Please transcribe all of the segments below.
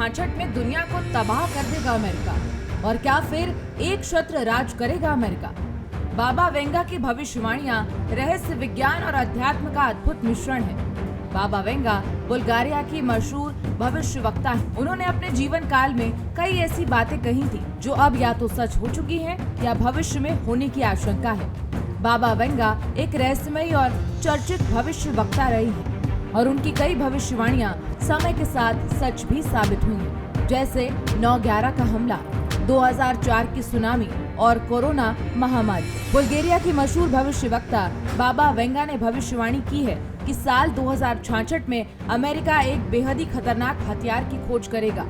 2066 में दुनिया को तबाह कर देगा अमेरिका? और क्या फिर एक छत्र राज करेगा अमेरिका? बाबा वेंगा की भविष्यवाणियां रहस्य, विज्ञान और अध्यात्म का अद्भुत मिश्रण है। बाबा वेंगा बुल्गारिया की मशहूर भविष्यवक्ता हैं। उन्होंने अपने जीवन काल में कई ऐसी बातें कही थी जो अब या तो सच हो चुकी हैं या भविष्य में होने की आशंका है। बाबा वेंगा एक रहस्यमयी और चर्चित भविष्यवक्ता रही हैं और उनकी कई भविष्यवाणियां समय के साथ सच भी साबित हुई हैं, जैसे 9/11 का हमला, 2004 की सुनामी और कोरोना महामारी। बुल्गारिया की मशहूर भविष्यवक्ता बाबा वेंगा ने भविष्यवाणी की है कि साल 2066 में अमेरिका एक बेहद ही खतरनाक हथियार की खोज करेगा।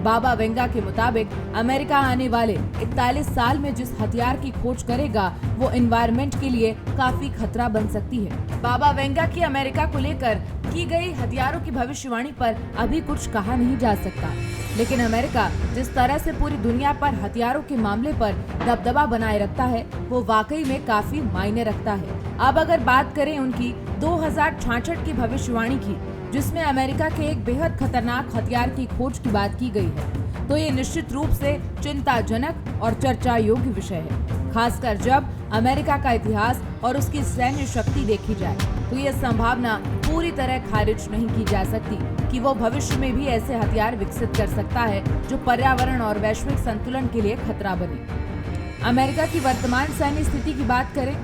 बाबा वेंगा के मुताबिक अमेरिका आने वाले 41 साल में जिस हथियार की खोज करेगा वो एनवायरनमेंट के लिए काफी खतरा बन सकती है। बाबा वेंगा की अमेरिका को लेकर की गई हथियारों की भविष्यवाणी पर अभी कुछ कहा नहीं जा सकता, लेकिन अमेरिका जिस तरह से पूरी दुनिया पर हथियारों के मामले पर दबदबा बनाए रखता है वो वाकई में काफी मायने रखता है। अब अगर बात करें उनकी 2066 की भविष्यवाणी की, जिसमें अमेरिका के एक बेहद खतरनाक हथियार की खोज की बात की गई है, तो ये निश्चित रूप से चिंताजनक और चर्चा योग्य विषय है। खासकर जब अमेरिका का इतिहास और उसकी सैन्य शक्ति देखी जाए तो ये संभावना पूरी तरह खारिज नहीं की जा सकती कि वो भविष्य में भी ऐसे हथियार विकसित कर सकता है जो पर्यावरण और वैश्विक संतुलन के लिए खतरा बने। अमेरिका की वर्तमान सैन्य स्थिति की बात करें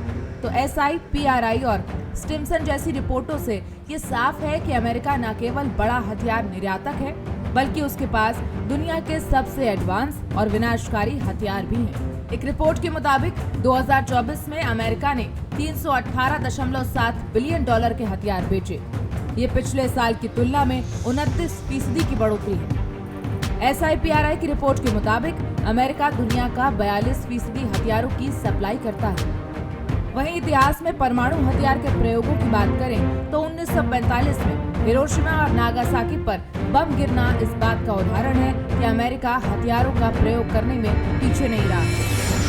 तो SI, PRI और स्टिम्सन जैसी रिपोर्टों से ये साफ है कि अमेरिका न केवल बड़ा हथियार निर्यातक है, बल्कि उसके पास दुनिया के सबसे एडवांस और विनाशकारी हथियार भी हैं। एक रिपोर्ट के मुताबिक 2024 में अमेरिका ने $318.7 बिलियन के हथियार बेचे। ये पिछले साल की तुलना में 29% की बढ़ोतरी है। SI, PRI की रिपोर्ट के मुताबिक अमेरिका दुनिया का 42% हथियारों की सप्लाई करता है। वहीं इतिहास में परमाणु हथियार के प्रयोगों की बात करें तो 1945 में हिरोशिमा और नागासाकी पर बम गिरना इस बात का उदाहरण है कि अमेरिका हथियारों का प्रयोग करने में पीछे नहीं रहा।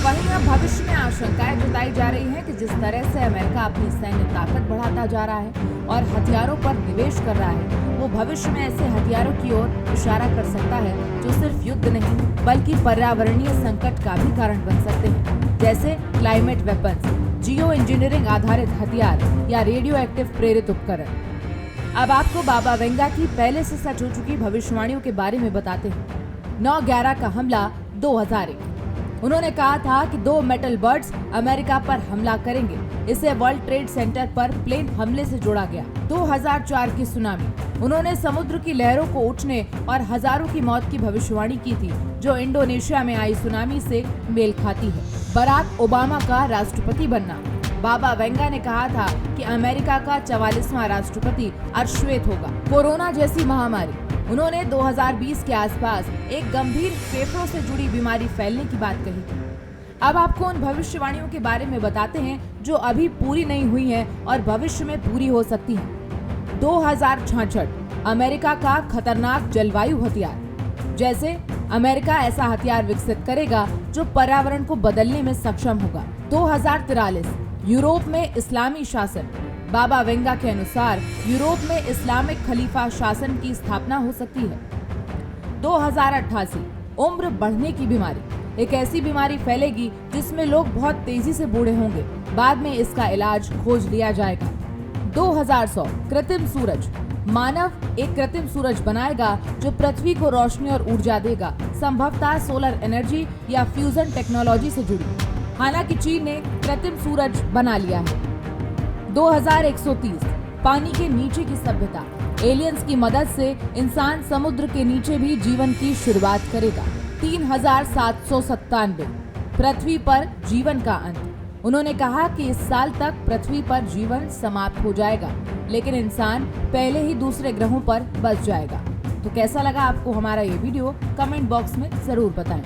वहीं अब भविष्य में आशंकाएं जताई जा रही हैं कि जिस तरह से अमेरिका अपनी सैन्य ताकत बढ़ाता जा रहा है और हथियारों पर निवेश कर रहा है, वो भविष्य में ऐसे हथियारों की ओर इशारा कर सकता है जो सिर्फ युद्ध नहीं बल्कि पर्यावरणीय संकट का भी कारण बन सकते हैं, जैसे क्लाइमेट वेपन्स, जियो इंजीनियरिंग आधारित हथियार या रेडियो एक्टिव प्रेरित उपकरण। अब आपको बाबा वेंगा की पहले से सच हो चुकी भविष्यवाणियों के बारे में बताते हैं। 9/11 का हमला 2001। उन्होंने कहा था कि 2 मेटल बर्ड्स अमेरिका पर हमला करेंगे। इसे वर्ल्ड ट्रेड सेंटर पर प्लेन हमले से जोड़ा गया। 2004 की सुनामी। उन्होंने समुद्र की लहरों को उठने और हजारों की मौत की भविष्यवाणी की थी, जो इंडोनेशिया में आई सुनामी से मेल खाती है। बराक ओबामा का राष्ट्रपति बनना। बाबा वेंगा ने कहा था कि अमेरिका का 44वां राष्ट्रपति अश्वेत होगा। कोरोना जैसी महामारी। उन्होंने 2020 के आसपास एक गंभीर फेफड़ों से जुड़ी बीमारी फैलने की बात कही थी। अब आपको उन भविष्यवाणियों के बारे में बताते हैं जो अभी पूरी नहीं हुई हैं और भविष्य में पूरी हो सकती हैं। 2066 अमेरिका का खतरनाक जलवायु हथियार। जैसे अमेरिका ऐसा हथियार विकसित करेगा जो पर्यावरण को बदलने में सक्षम होगा। 2043 यूरोप में इस्लामी शासन। बाबा वेंगा के अनुसार यूरोप में इस्लामिक खलीफा शासन की स्थापना हो सकती है। 2088 उम्र बढ़ने की बीमारी। एक ऐसी बीमारी फैलेगी जिसमें लोग बहुत तेजी से बूढ़े होंगे। बाद में इसका इलाज खोज लिया जाएगा। 2100 कृत्रिम सूरज। मानव एक कृत्रिम सूरज बनाएगा जो पृथ्वी को रोशनी और ऊर्जा देगा, संभवतः सोलर एनर्जी या फ्यूजन टेक्नोलॉजी से जुड़ी। हालांकि चीन ने कृत्रिम सूरज बना लिया है। 2130 पानी के नीचे की सभ्यता। एलियंस की मदद से इंसान समुद्र के नीचे भी जीवन की शुरुआत करेगा। 3797 पृथ्वी पर जीवन का अंत। उन्होंने कहा कि इस साल तक पृथ्वी पर जीवन समाप्त हो जाएगा, लेकिन इंसान पहले ही दूसरे ग्रहों पर बस जाएगा। तो कैसा लगा आपको हमारा ये वीडियो? कमेंट बॉक्स में जरूर बताएं।